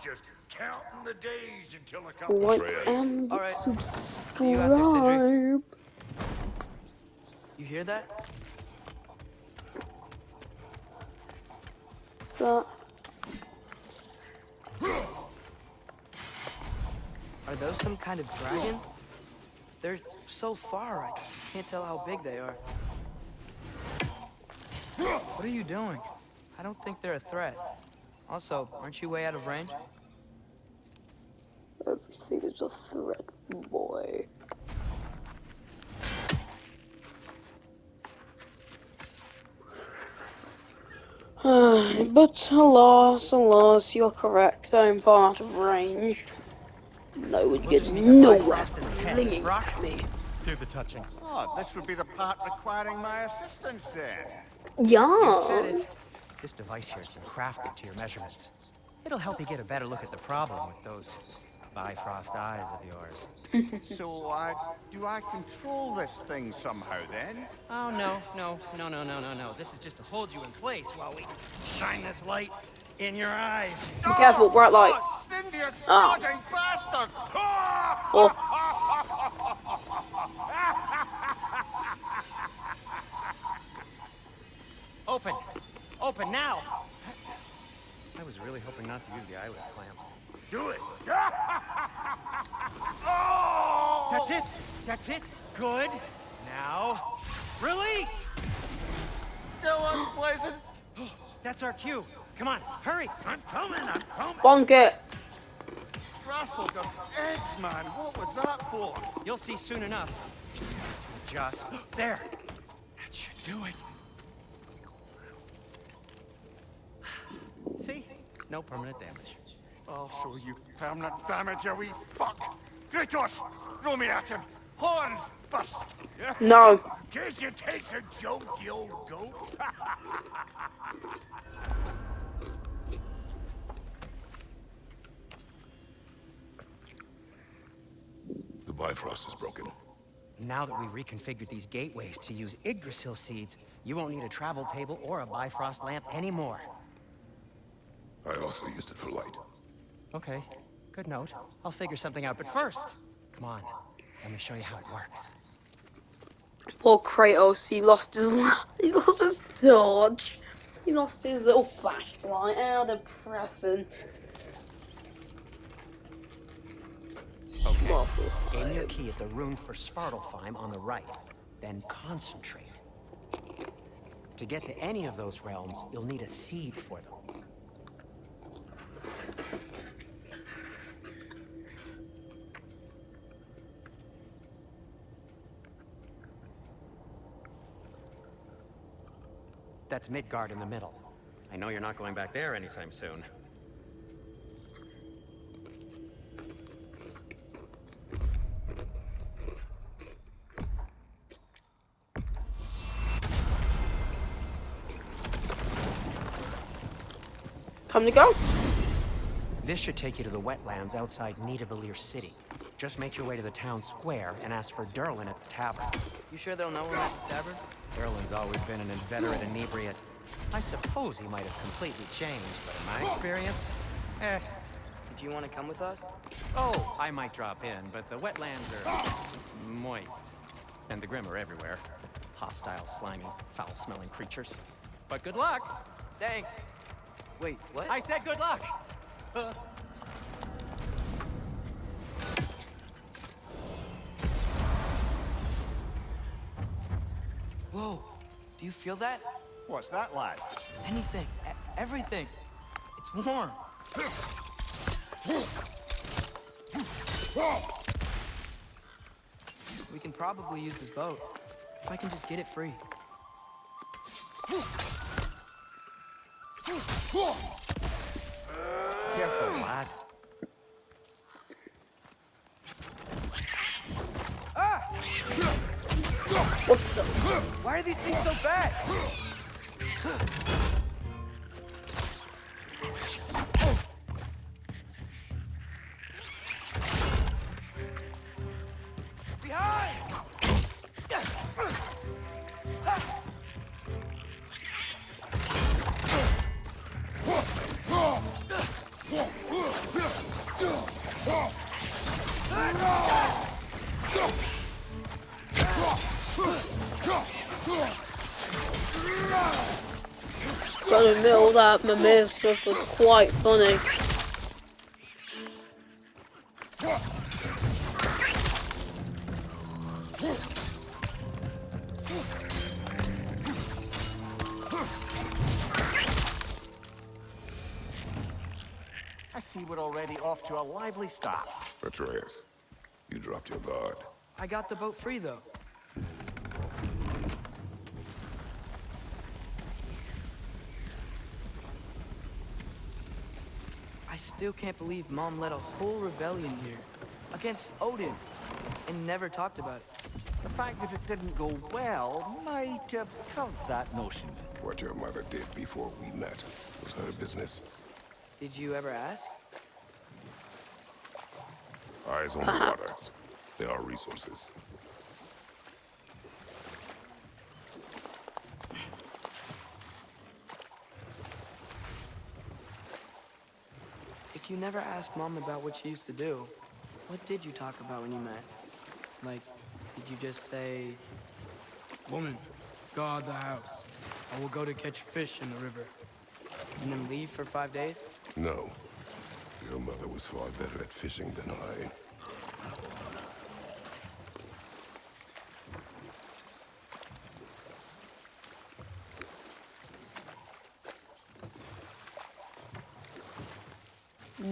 just counting the days until a couple Like of and All right. subscribe. See you after, Cedric. You hear that? What's that? Are those some kind of dragons? They're so far, I can't tell how big they are. What are you doing? I don't think they're a threat. Also, aren't you way out of range? Everything is a threat, boy. But alas, you're correct. I'm part of range. And I would We'll get just need a nowhere Bifrost in the head. flinging Brock, at me. do the touching. Oh, this would be the part requiring my assistance then. You said Yeah. it. This device here has been crafted to your measurements. It'll help you get a better look at the problem with those Bifrost eyes of yours. So, do I control this thing somehow then? Oh, no. This is just to hold you in place while we shine this light in your eyes. Be careful, bright light. Oh, Cindy, you Ah. snogging bastard! Oh, Open now! I was really hoping not to use the eyelid clamps. Do it! That's it! Good. Now, release! Still unpleasant. That's our cue. Come on, hurry! I'm coming! bonk it. Russell, the eggs, man. What was that for? You'll see soon enough. Just there. That should do it. See? No permanent damage. I'll show you permanent damage, you wee fuck! Kratos, throw me at him! Horns first! No. In case you takes a joke, you old goat! The Bifrost is broken. Now that we've reconfigured these gateways to use Yggdrasil seeds, you won't need a travel table or a Bifrost lamp anymore. I also used it for light. Okay, good note. I'll figure something out, but first, come on, let me show you how it works. Poor Kratos, he lost his torch. He lost his little flashlight. How depressing. Okay, aim your key at the rune for Svartalfheim on the right, then concentrate. To get to any of those realms, you'll need a seed for them. That's Midgard in the middle. I know you're not going back there anytime soon. Time to go. This should take you to the wetlands outside Nidavellir City. Just make your way to the town square and ask for Derlin at the tavern. You sure they'll know we're at the tavern? Derlin's always been an inveterate inebriate. I suppose he might have completely changed, but in my experience, Did you want to come with us? Oh, I might drop in, but the wetlands are moist. And the Grim are everywhere. Hostile, slimy, foul-smelling creatures. But good luck! Thanks. Wait, what? I said good luck! Whoa, do you feel that? What's that, lad? Anything, everything. It's warm. We can probably use this boat. If I can just get it free. Careful, lad. Ah! What the? Why are these things so bad? Behind! gotta admit, all that Mimir stuff was quite funny. I see we're already off to a lively start. Atreus, you dropped your guard. I got the boat free, though. I still can't believe Mom led a whole rebellion here against Odin and never talked about it. The fact that it didn't go well might have curbed that notion. What your mother did before we met was her business. Did you ever ask? Eyes on the water. Perhaps. There are resources. If you never asked Mom about what she used to do, what did you talk about when you met? Like, did you just say, "Woman, guard the house. I will go to catch fish in the river," and then leave for 5 days? No. Your mother was far better at fishing than I.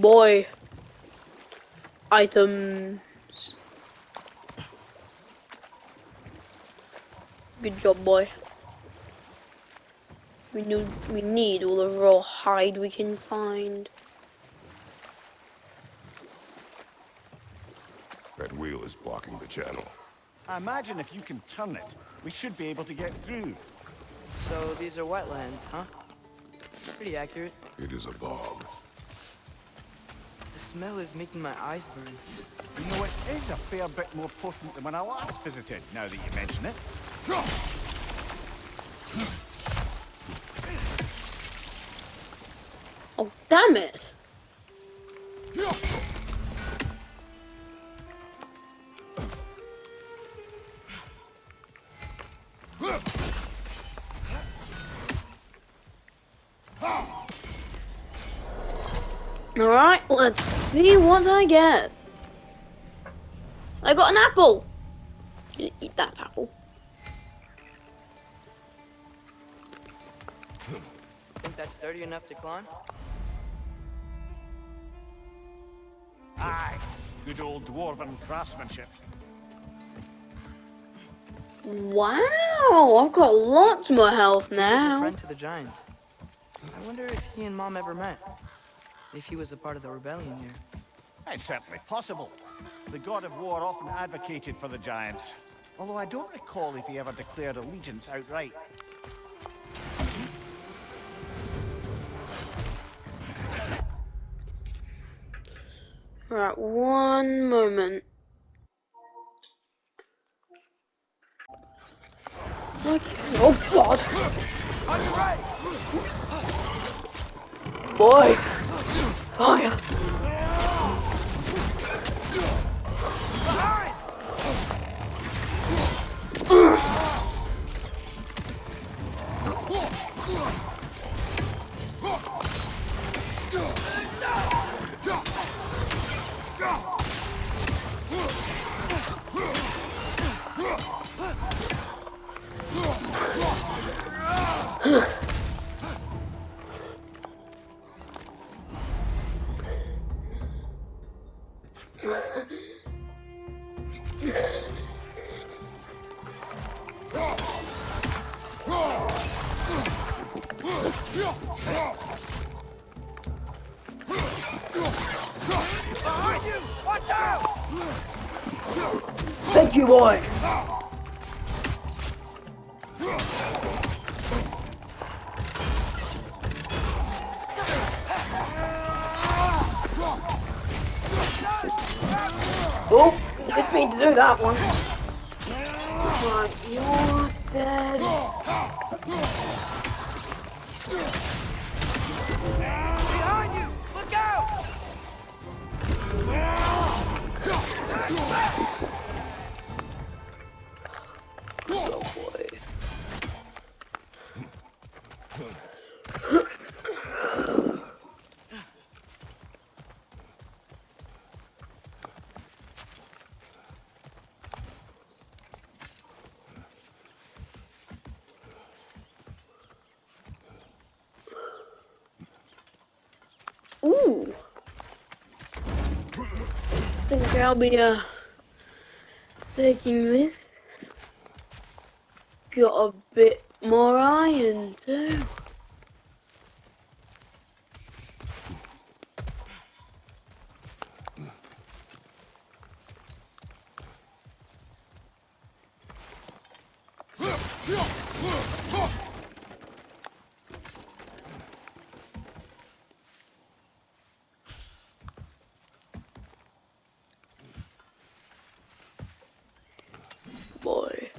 Boy. Items. Good job, boy. We need all the raw hide we can find. That wheel is blocking the channel. I imagine if you can turn it, we should be able to get through. So these are wetlands, huh? Pretty accurate. It is a bog. The smell is making my eyes burn. You know, it is a fair bit more potent than when I last visited, now that you mention it. Oh, damn it! Alright, let's see what I get. I got an apple! Eat that apple. Think that's sturdy enough to climb? Aye, good old dwarven craftsmanship. Wow, I've got lots more health He was a now. friend to the giants. I wonder if he and Mom ever met. If he was a part of the rebellion here. It's certainly possible. The god of war often advocated for the giants. Although I don't recall if he ever declared allegiance outright. Right, one moment. Okay. Oh god! Boy! Fire! Thank you, boy! Oh, didn't mean to do that one. Right, you're dead. Behind you! Look out! Oh boy. Ooh. I think I'll be taking this. Got a bit more iron too. Boy.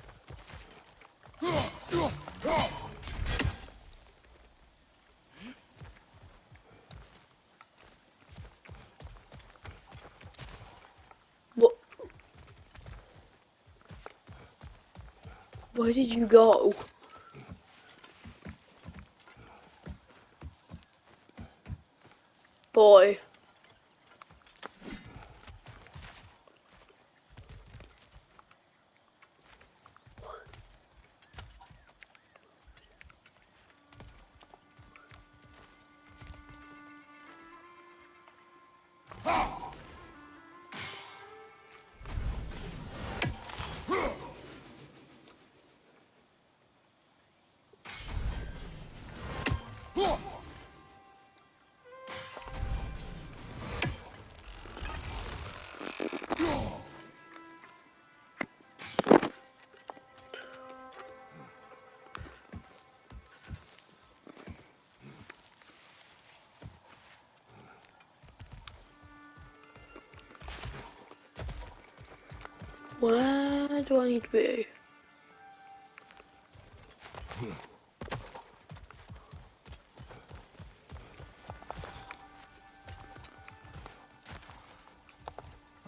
What? Where did you go? Boy. Where do I need to be?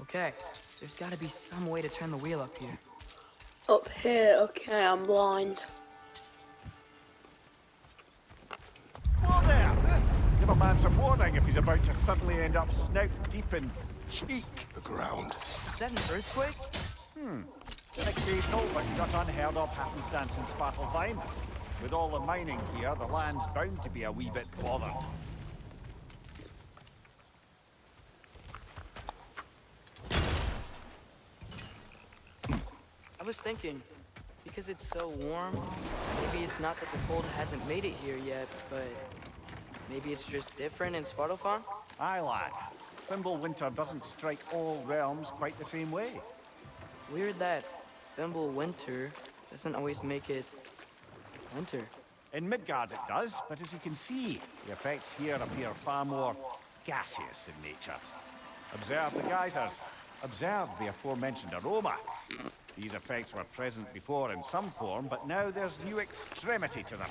Okay, there's gotta be some way to turn the wheel up here. Up here, okay, I'm blind. Whoa there! Give a man some warning if he's about to suddenly end up snout deep in cheek. The ground. Is that an earthquake? An occasional but not unheard of happenstance in Svartalfheim. With all the mining here, the land's bound to be a wee bit bothered. I was thinking, because it's so warm, maybe it's not that the cold hasn't made it here yet, but maybe it's just different in Svartalfheim? Aye, lad. Thimble winter doesn't strike all realms quite the same way. Weird that Thimble winter doesn't always make it winter. In Midgard it does, but as you can see, the effects here appear far more gaseous in nature. Observe the geysers. Observe the aforementioned aroma. These effects were present before in some form, but now there's new extremity to them.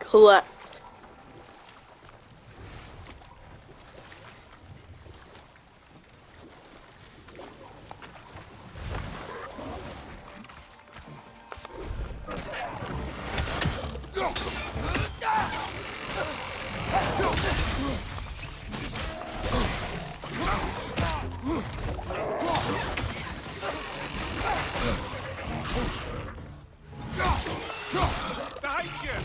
Collect. Behind you!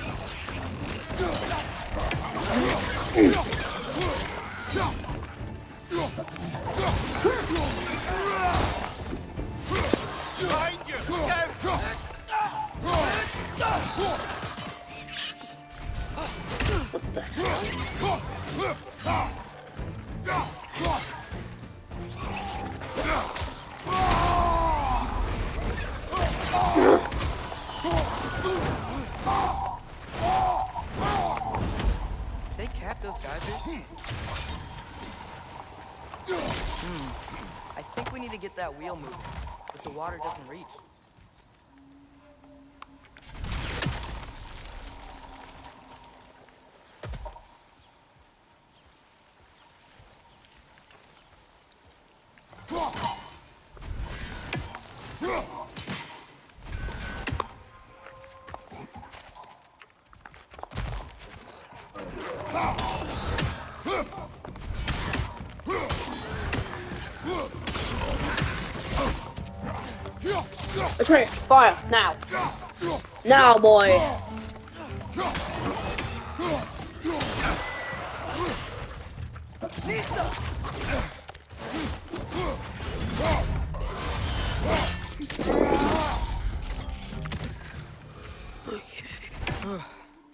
Behind you! What the hell? They capped those geysers? I think we need to get that wheel moving, but the water doesn't reach. Okay, fire, now. Now, boy.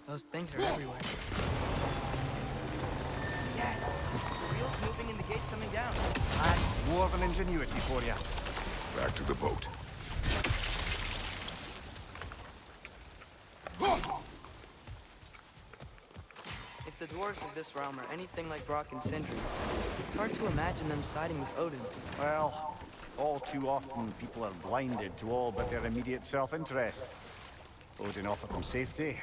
Those things are everywhere. Dad, the wheels moving and the gates coming down. That's more than ingenuity for you. Back to the boat. If the dwarves of this realm are anything like Brock and Sindri, it's hard to imagine them siding with Odin. Well, all too often people are blinded to all but their immediate self-interest. Odin offered them safety,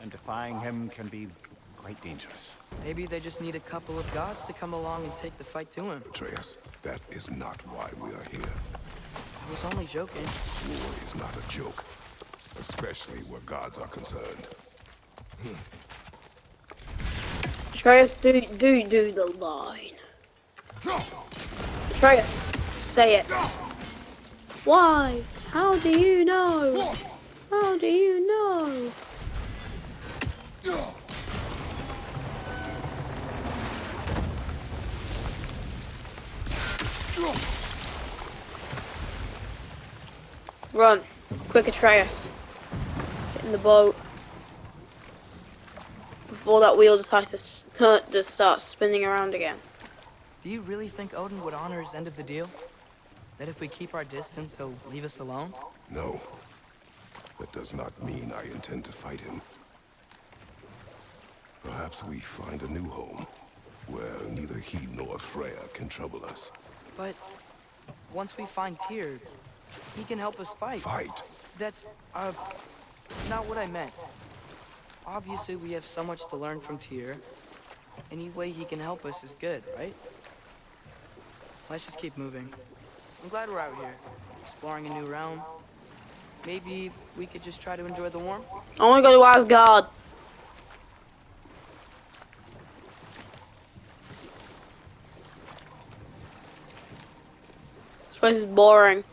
and defying him can be quite dangerous. Maybe they just need a couple of gods to come along and take the fight to him. Atreus, that is not why we are here. I was only joking. War is not a joke, especially where gods are concerned. Atreus, do the line. Atreus, say it. Why? How do you know? How do you know? Run. Quick, Atreus. Get in the boat. Before that wheel decides to start spinning around again. Do you really think Odin would honor his end of the deal? That if we keep our distance, he'll leave us alone? No. That does not mean I intend to fight him. Perhaps we find a new home, where neither he nor Freya can trouble us. But once we find Tyr, he can help us fight. Fight? That's, not what I meant. Obviously, we have so much to learn from Tyr. Any way he can help us is good, right? Let's just keep moving. I'm glad we're out here, exploring a new realm. Maybe we could just try to enjoy the warmth? I want to go to Asgard. This place is boring.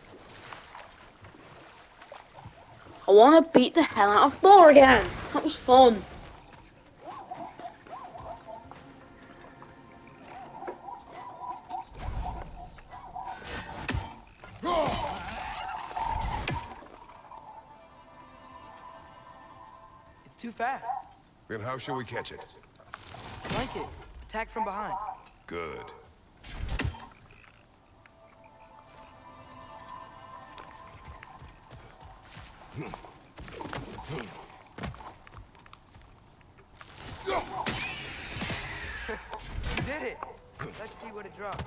I want to beat the hell out of Thor again. That was fun. It's too fast. Then how shall we catch it? Flank it. Attack from behind. Good. You did it. Let's see what it drops.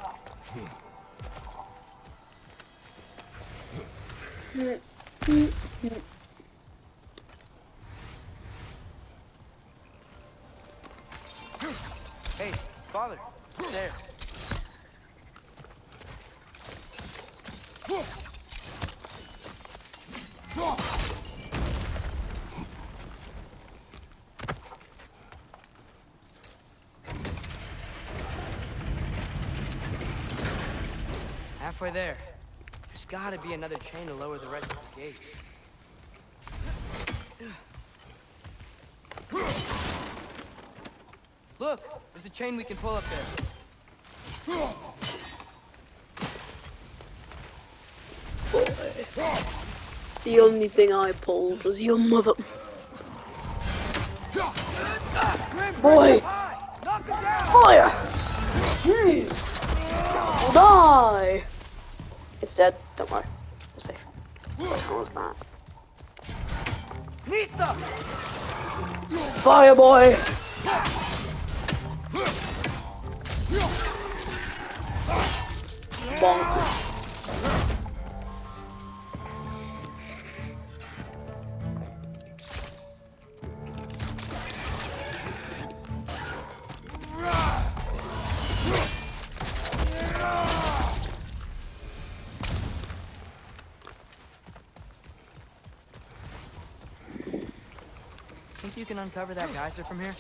Hey, father. There. Halfway there. There's gotta be another chain to lower the rest of the gate. Look! There's a chain we can pull up there. The only thing I pulled was your mother. Boy! Fire! We'll die! It's dead. Don't worry. We're safe. What was that? Nista! Fire, boy! Bonk. Think you can uncover that geyser from here?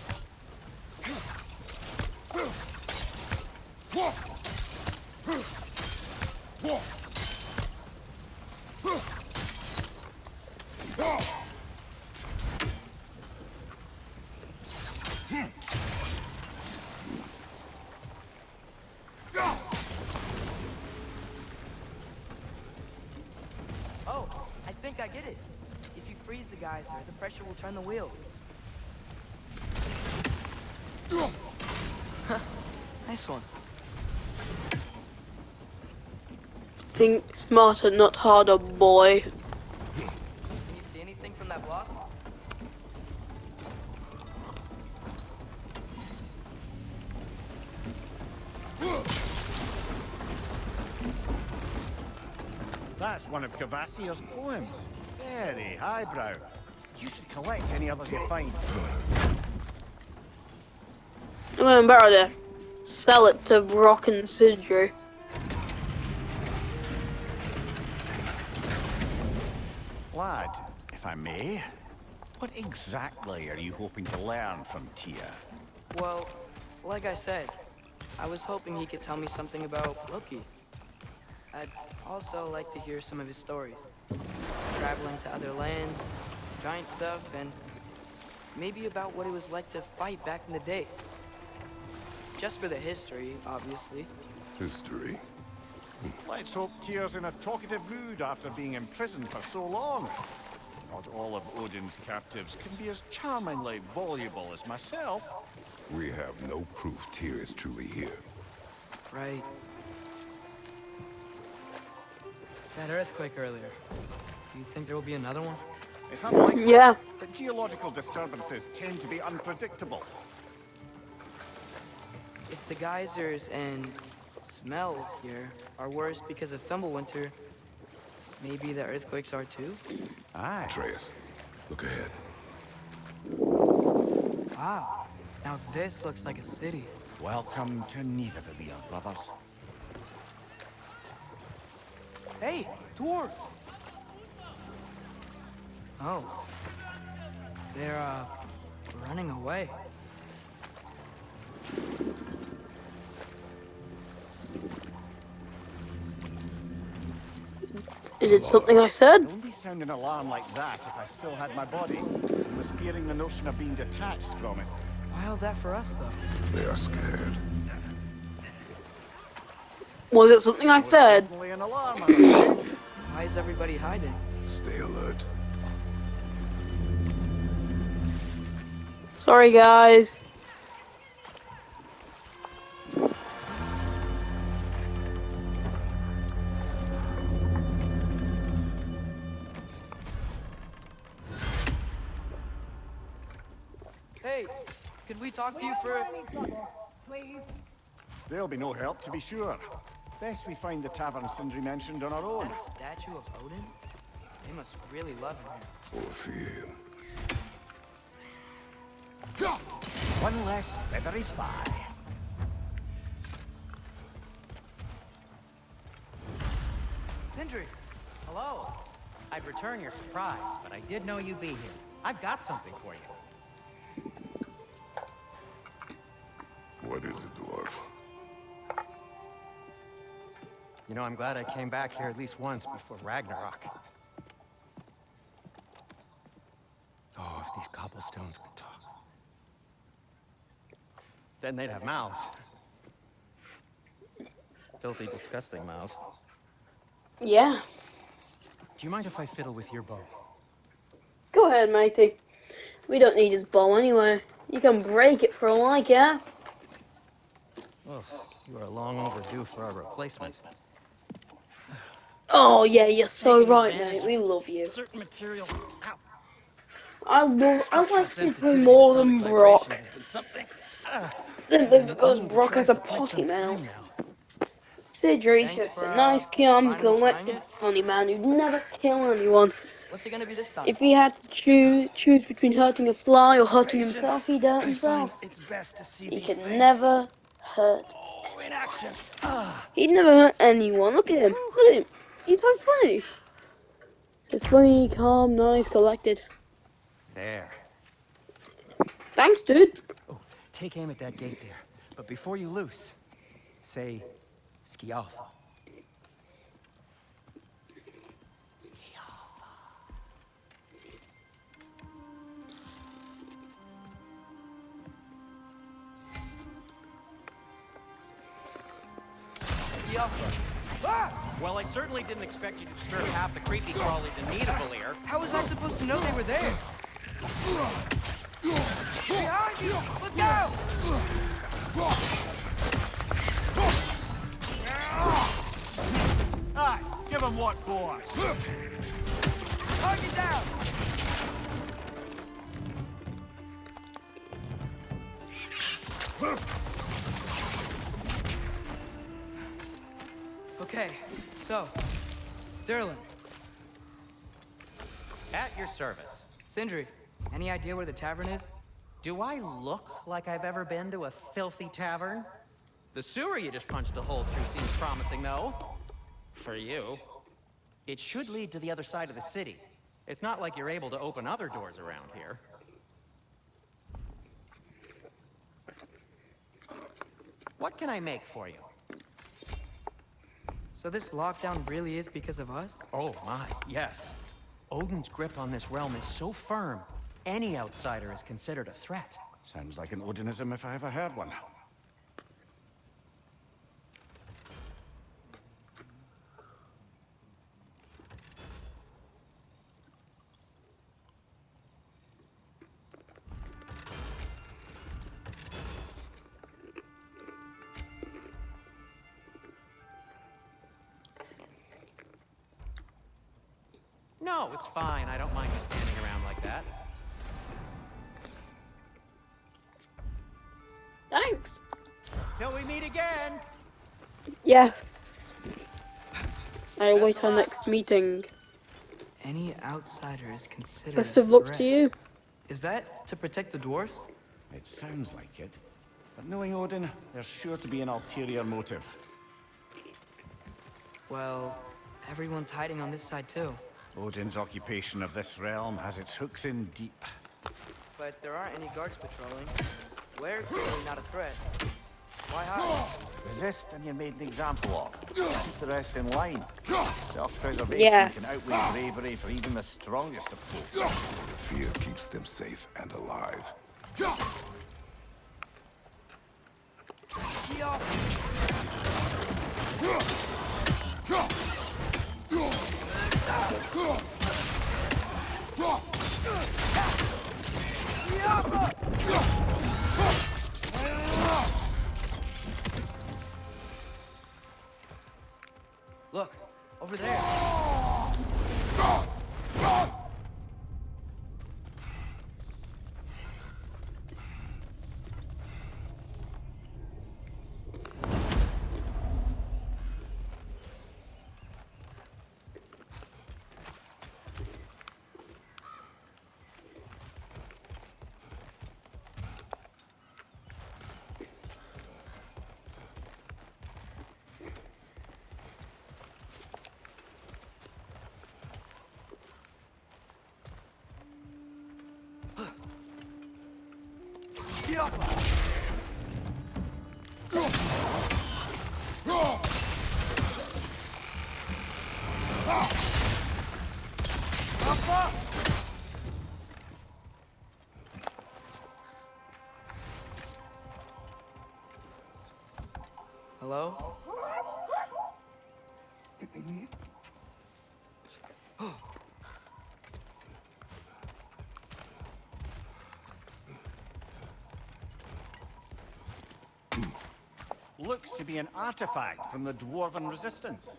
geyser, the pressure will turn the wheel. Nice one. Think smarter, not harder, boy. Can you see anything from that block? That's one of Cavassier's poems. Very highbrow. You should collect any others you find. I'm going to borrow it. Sell it to Brock and Sidri. Lad, if I may, what exactly are you hoping to learn from Tia? Well, like I said, I was hoping he could tell me something about Loki. I'd also like to hear some of his stories. Traveling to other lands, giant stuff, and maybe about what it was like to fight back in the day. Just for the history, obviously. History. Let's hope Tyr's in a talkative mood after being imprisoned for so long. Not all of Odin's captives can be as charmingly voluble as myself. We have no proof Tyr is truly here. Right. That earthquake earlier. Do you think there will be another one? It's unlikely, Yeah. but geological disturbances tend to be unpredictable. If the geysers and smell here are worse because of Fimbulwinter, maybe the earthquakes are too? Aye. Atreus, look ahead. Wow. Now this looks like a city. Welcome to Nidavellir, brothers. Hey, dwarves! Oh. They're, running away. Is it something I said? I'd only sound an alarm like that if I still had my body and was fearing the notion of being detached from it. Wild that for us, though. They are scared. Was it something I said? Definitely an alarm, I'm afraid. Why is everybody hiding? Stay alert. Sorry, guys. Hey, could we talk to you for... There'll be no help, to be sure. Best we find the tavern Sindri mentioned on our own. Is that a statue of Odin? They must really love him here. Or fear him. One less feathery spy. Sindri! Hello. I'd return your surprise, but I did know you'd be here. I've got something for you. What is it, dwarf? You know, I'm glad I came back here at least once before Ragnarok. Oh, if these cobblestones could talk. Then they'd have mouths. Filthy, disgusting mouths. Yeah. Do you mind if I fiddle with your bow? Go ahead, matey. We don't need his bow anyway. You can break it for all I care. Oh, you are long overdue for a replacement. Oh yeah, you're so Taking right, advantage mate. We of love you. Certain material. Ow. I Structural like Sidri sensitivity to more sonic than Brock. vibrations has been something. Simply because Needing to Brock try has a for quite potty some mouth. time now. Sidri's Thanks just for, a nice, calm, finally trying collected, it. funny man who'd never kill anyone. What's it gonna be this time? If he had to choose between hurting a fly or hurting himself, he'd hurt himself. It's best to see He these could things never hurt. in action. He'd never hurt anyone. Look at him. Look at him. He's so funny. So funny, calm, nice, collected. There. Thanks, dude. Oh, take aim at that gate there. But before you loose, say Skialfa. Skialfa. Well, I certainly didn't expect you to disturb half the creepy crawlies in need of a leer. How was I supposed to know they were there? Behind you! Look out! Aye, give him what for. Target down! Okay, so, Sterling, At your service. Sindri, any idea where the tavern is? Do I look like I've ever been to a filthy tavern? The sewer you just punched a hole through seems promising, though. For you. It should lead to the other side of the city. It's not like you're able to open other doors around here. What can I make for you? So this lockdown really is because of us? Oh my, yes. Odin's grip on this realm is so firm, any outsider is considered a threat. Sounds like an Odinism if I ever heard one. No, it's fine. I don't mind you standing around like that. Thanks. Till we meet again! Yeah. I'll wait our next meeting. Any outsider is considered Best a of luck threat. to you. Is that to protect the dwarfs? It sounds like it. But knowing Odin, there's sure to be an ulterior motive. Well, everyone's hiding on this side too. Odin's occupation of this realm has its hooks in deep. But there aren't any guards patrolling. We're clearly not a threat. Why hide? Resist and you're made an example of. Keep the rest in line. Self-preservation Yeah. can outweigh bravery for even the strongest of folk. Fear keeps them safe and alive. Look, over there. Hello? Looks to be an artifact from the Dwarven Resistance.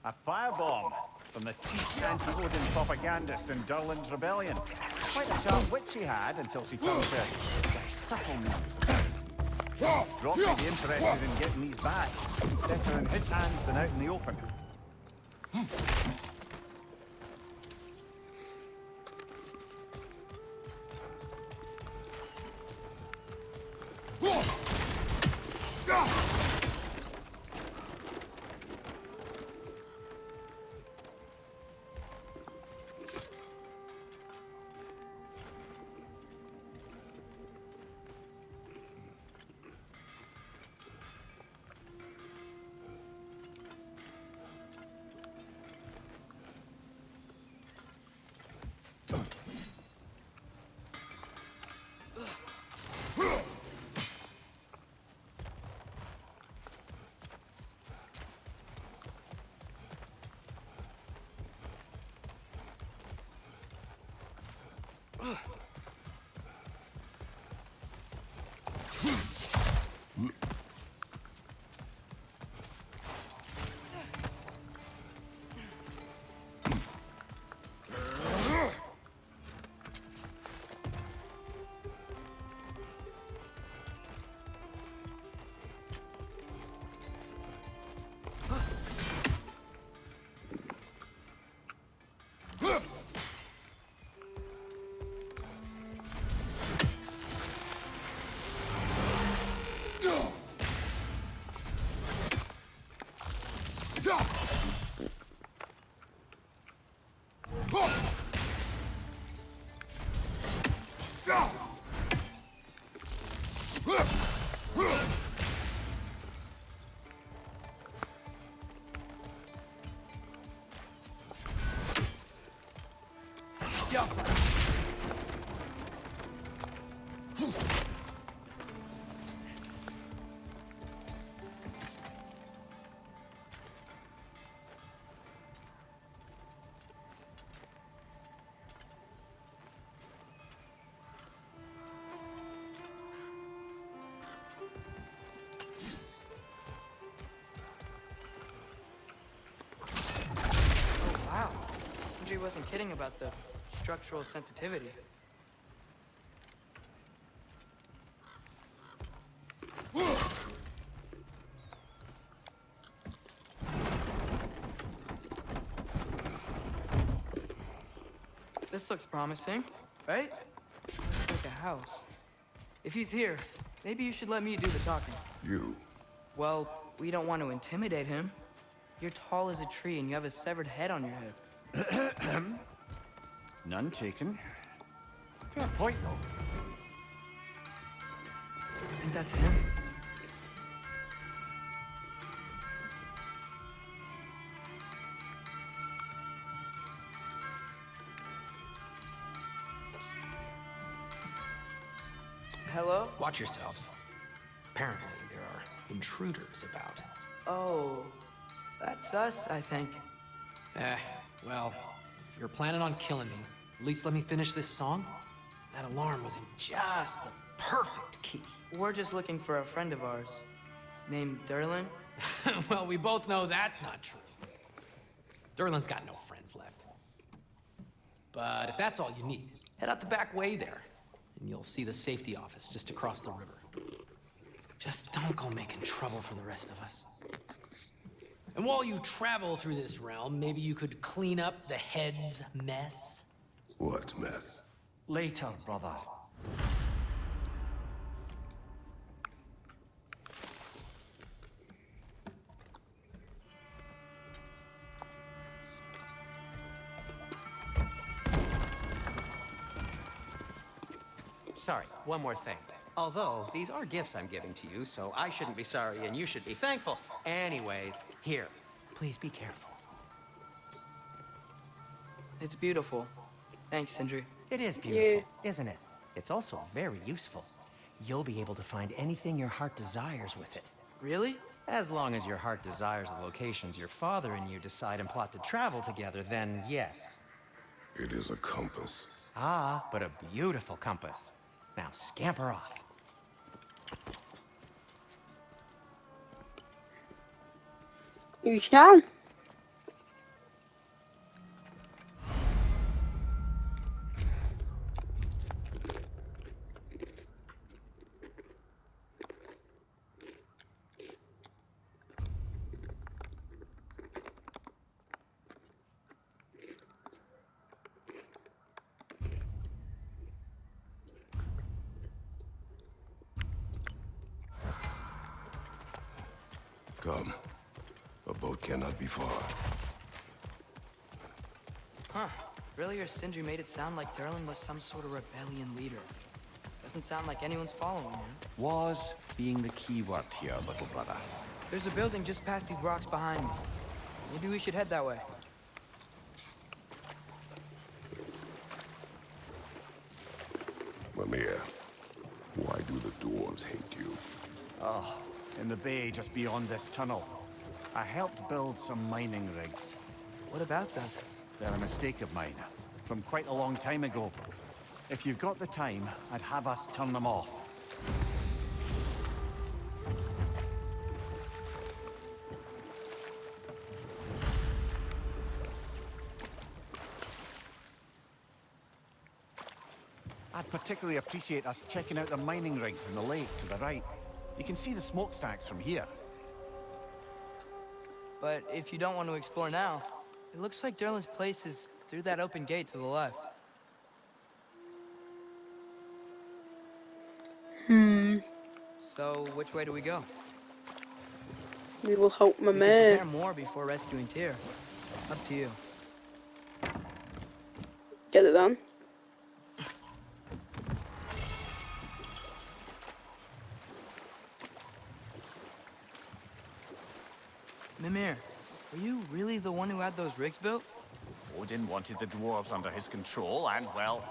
A firebomb from the chief anti-Odin propagandist in Durlin's rebellion. Quite a sharp wit she had until she found the subtle means of resistance. Rock's interested in getting these back. Better in his hands than out in the open. wasn't kidding about the structural sensitivity. This looks promising, right? Looks like a house. If he's here, maybe you should let me do the talking. You. Well, we don't want to intimidate him. You're tall as a tree and you have a severed head on your head. None taken. Fair point, though. I think that's him. Hello? Watch yourselves. Apparently, there are intruders about. Oh, that's us, I think. Well, if you're planning on killing me, at least let me finish this song. That alarm was in just the perfect key. We're just looking for a friend of ours, named Derlin. Well, we both know that's not true. Derlin's got no friends left. But if that's all you need, head out the back way there, and you'll see the safety office just across the river. Just don't go making trouble for the rest of us. And while you travel through this realm, maybe you could clean up the head's mess? What mess? Later, brother. Sorry, one more thing. Although, these are gifts I'm giving to you, so I shouldn't be sorry and you should be thankful. Anyways, here, please be careful. It's beautiful. Thanks, Sindri. It is beautiful, isn't it? It's also very useful. You'll be able to find anything your heart desires with it. Really? As long as your heart desires the locations your father and you decide and plot to travel together, then yes. It is a compass. Ah, but a beautiful compass. Now scamper off. You can. Come. A boat cannot be far. Huh. Really, or Sindri made it sound like Derlin was some sort of rebellion leader. Doesn't sound like anyone's following him. Was being the key word here, little brother. There's a building just past these rocks behind me. Maybe we should head that way. Mimir, why do the dwarves hate you? Oh, in the bay just beyond this tunnel. I helped build some mining rigs. What about them? They're a mistake of mine, from quite a long time ago. If you've got the time, I'd have us turn them off. I'd particularly appreciate us checking out the mining rigs in the lake to the right. You can see the smokestacks from here. But if you don't want to explore now, it looks like Derlin's place is through that open gate to the left. So, which way do we go? We will help my We can man. prepare more before rescuing Tyr. Up to you. Get it done. Mimir, were you really the one who had those rigs built? Odin wanted the dwarves under his control, and, well,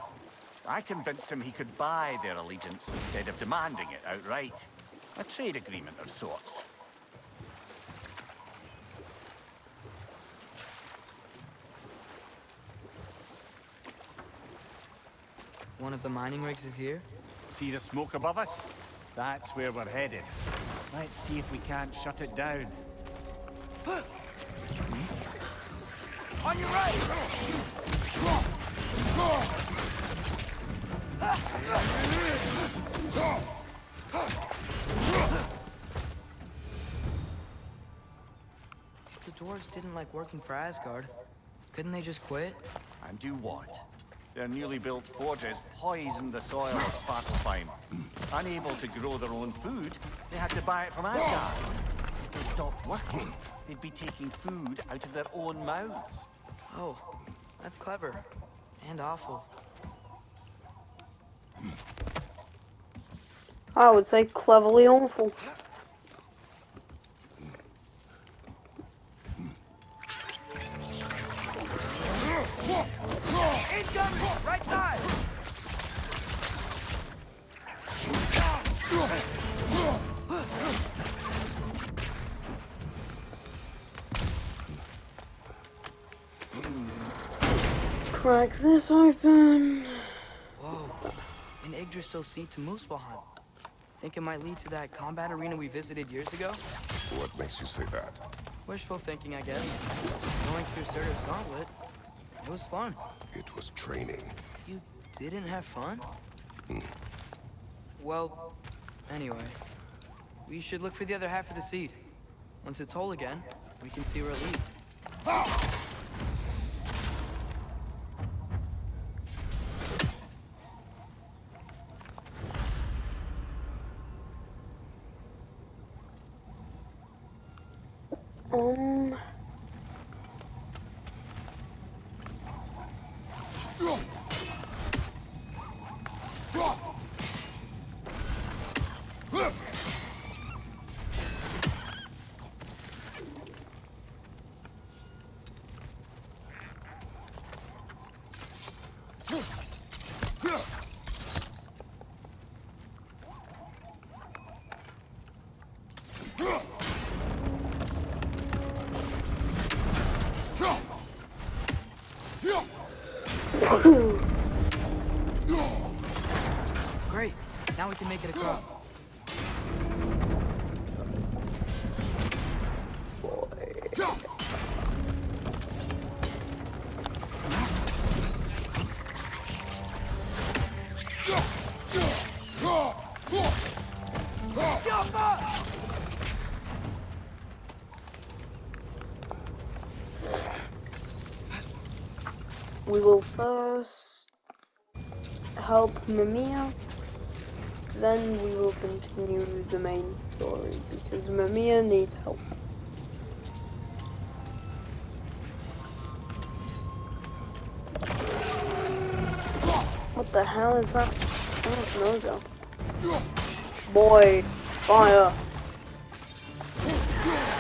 I convinced him he could buy their allegiance instead of demanding it outright. A trade agreement of sorts. One of the mining rigs is here? See the smoke above us? That's where we're headed. Let's see if we can't shut it down. On your right! The dwarves didn't like working for Asgard. Couldn't they just quit? And do what? Their newly built forges poisoned the soil of Svartalfheim. Unable to grow their own food, they had to buy it from Asgard. If they stopped working, they'd be taking food out of their own mouths. Oh, that's clever. And awful. I would say cleverly awful. Incoming! Right side! Crack this open. Whoa. An Yggdrasil seed to Muspelheim. Think it might lead to that combat arena we visited years ago? What makes you say that? Wishful thinking, I guess. Going through Surtur's gauntlet. It was fun. It was training. You didn't have fun? Well, anyway. We should look for the other half of the seed. Once it's whole again, we can see where it leads. Great. Now we can make it across. We will first help Mamiya, then we will continue the main story, because Mamiya needs help. What the hell is that? Oh, no go. Boy, fire.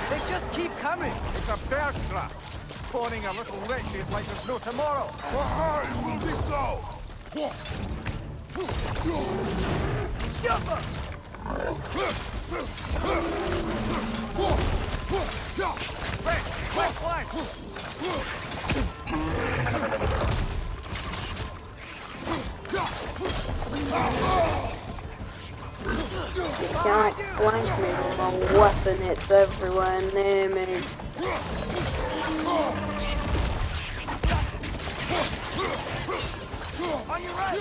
They just keep coming! It's a bird trap! Spawning a little witches like there's no tomorrow! It will be so! Quick flank! You can't flank me with a weapon, it's everywhere near me. On your right!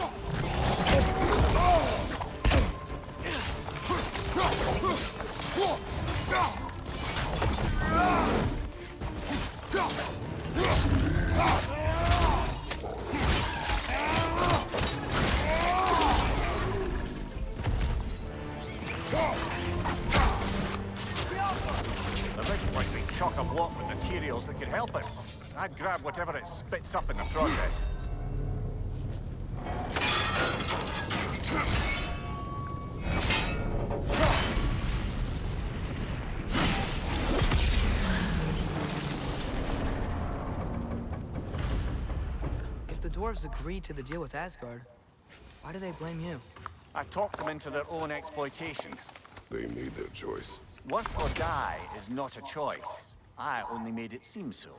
The ridge might be chock-a-block with materials that could help us. I'd grab whatever it spits up in the process. If the dwarves agreed to the deal with Asgard, why do they blame you? I talked them into their own exploitation. They made their choice. Work or die is not a choice. I only made it seem so.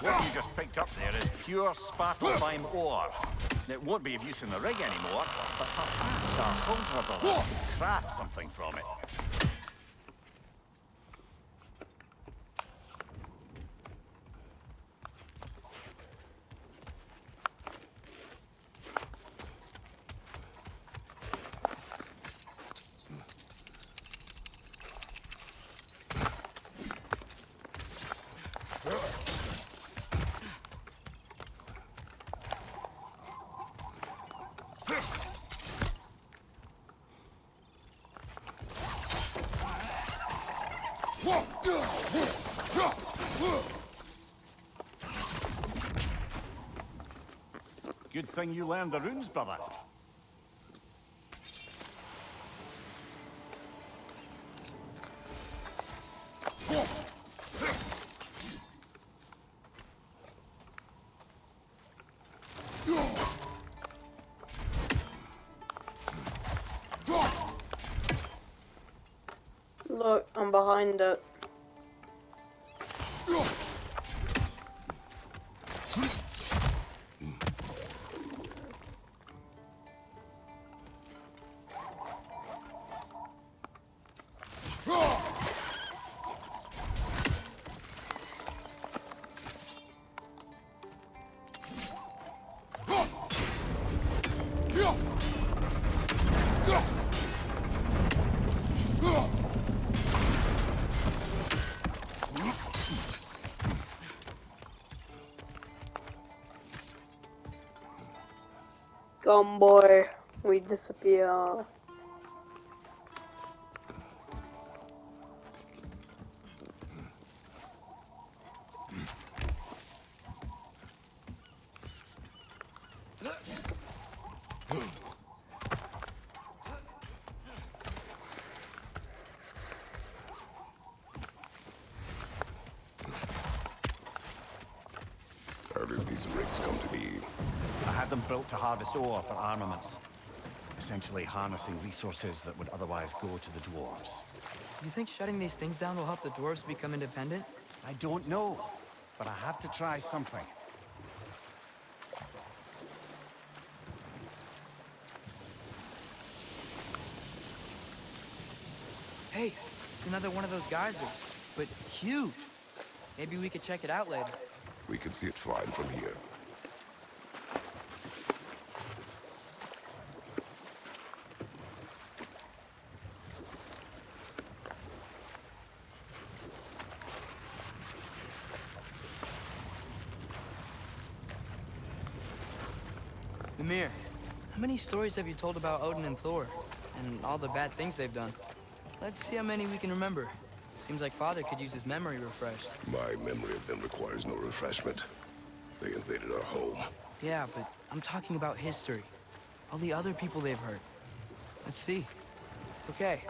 What you just picked up there is pure Svartalfheim ore. It won't be of use in the rig anymore, but perhaps our Huldra brother can craft something from it. Good thing you learned the runes, brother. Look, I'm behind it. Gone, boy. We disappear. How did these rigs come to be? I had them built to harvest ore for armaments. Essentially harnessing resources that would otherwise go to the dwarves. You think shutting these things down will help the dwarves become independent? I don't know, but I have to try something. Hey, it's another one of those geysers, but huge. Maybe we could check it out later. We can see it fine from here. Mimir, how many stories have you told about Odin and Thor? And all the bad things they've done? Let's see how many we can remember. Seems like Father could use his memory refreshed. My memory of them requires no refreshment. They invaded our home. Yeah, but I'm talking about history. All the other people they've hurt. Let's see. Okay,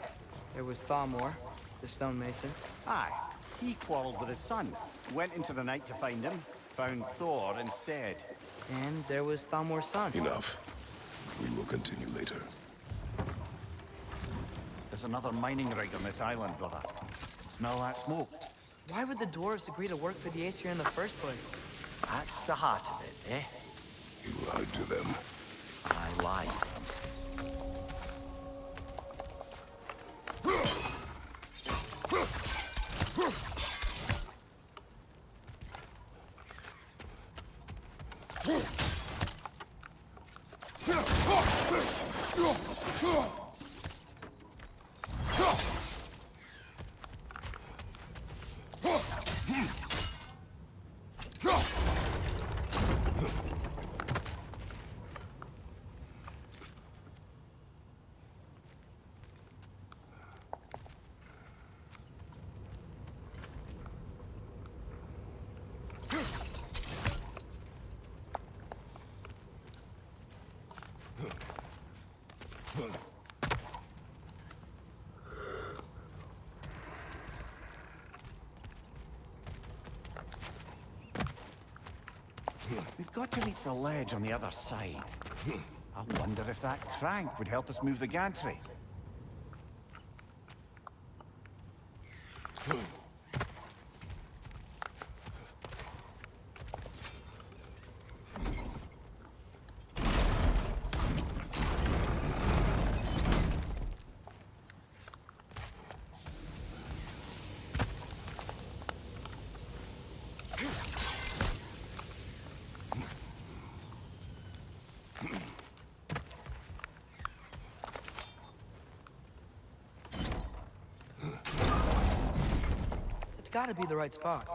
there was Thamor, the stonemason. Aye, he quarreled with his son. Went into the night to find him, found Thor instead. And there was Thamor's son. Enough. We will continue later. There's another mining rig on this island, brother. Smell that smoke? Why would the dwarves agree to work for the Aesir in the first place? That's the heart of it, eh? You lied to them. I lied. We've got to reach the ledge on the other side. I wonder if that crank would help us move the gantry. It's gotta be the right spot.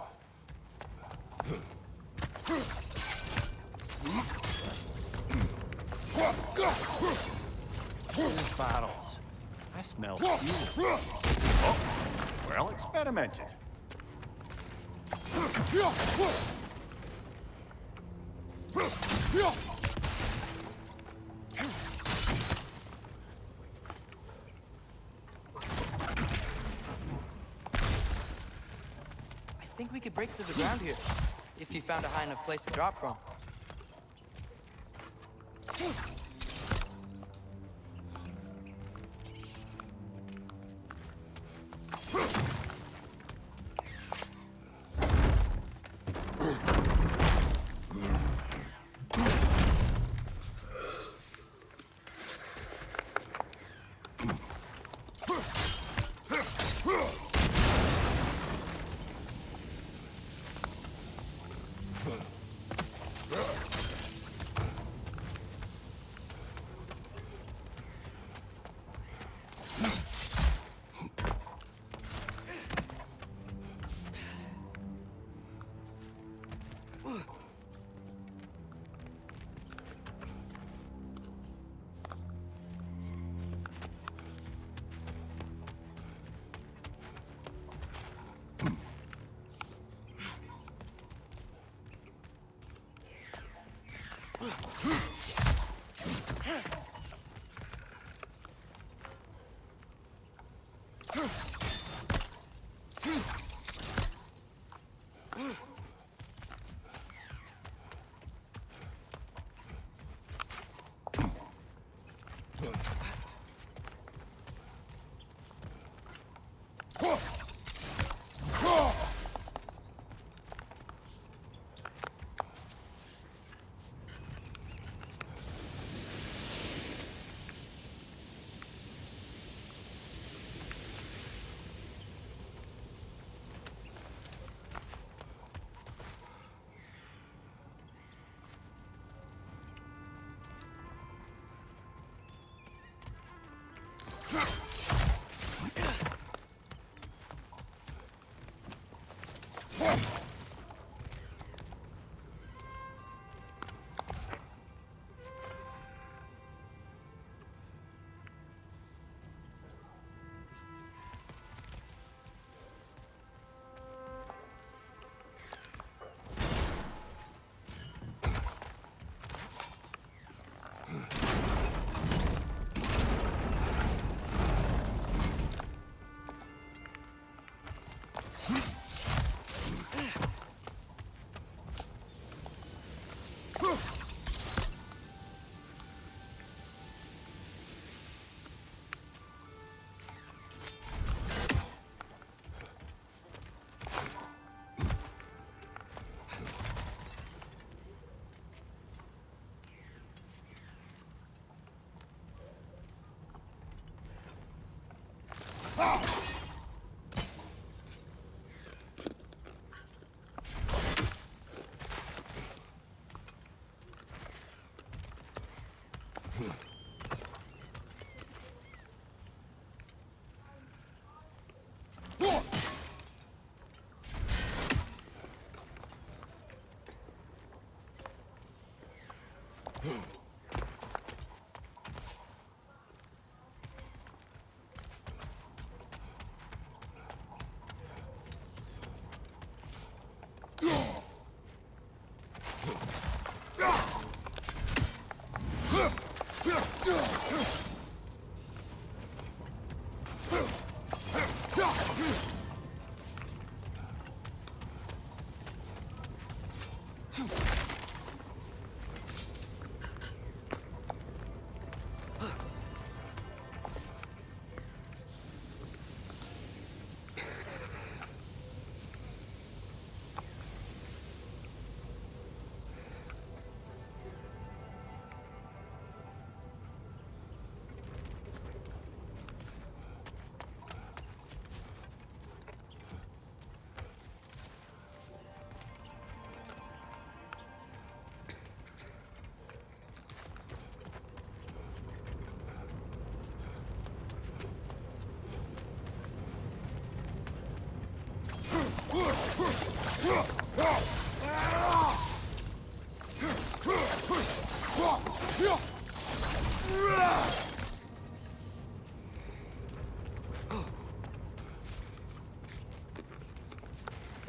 Those barrels. I smell fuel. Oh, Well experimented. I think we could break through the ground here, if you found a high enough place to drop from.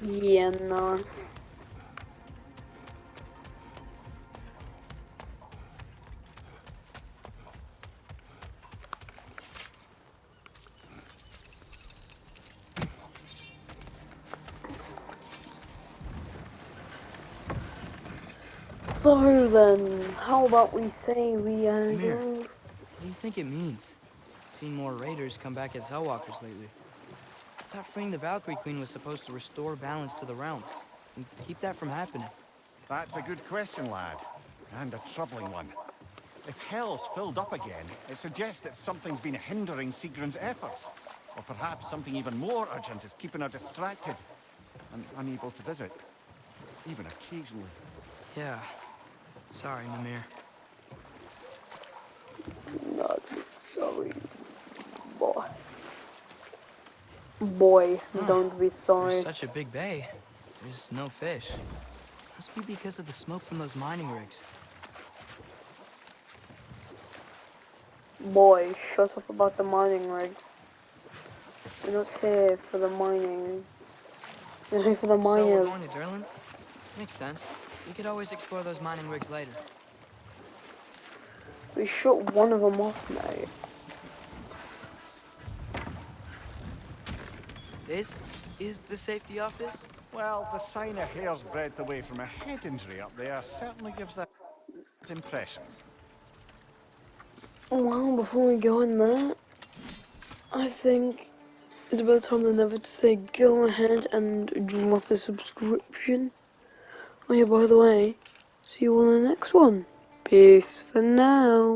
Yeah, no. So then, how about we say we Amir. go? What do you think it means? Seen more raiders come back as Hellwalkers lately. I thought freeing the Valkyrie Queen was supposed to restore balance to the realms and keep that from happening. That's a good question, lad. And a troubling one. If Hell's filled up again, it suggests that something's been hindering Sigrun's efforts. Or perhaps something even more urgent is keeping her distracted and unable to visit. Even occasionally. Yeah. Sorry, Mimir. Not sorry, boy. Boy, Huh. don't be There's sorry. such a big bay. There's no fish. Must be because of the smoke from those mining rigs. Boy, shut up about the mining rigs. We're not here for the mining. We're here for the So we're miners. going to Durlan's? Makes sense. We could always explore those mining rigs later. We shut one of them off, mate. This is the safety office? Well, the sign a hair's breadth away from a head injury up there certainly gives that impression. Well, before we go in there, I think it's about time than ever to say go ahead and drop a subscription. Oh yeah, by the way, see you all in the next one. Peace for now.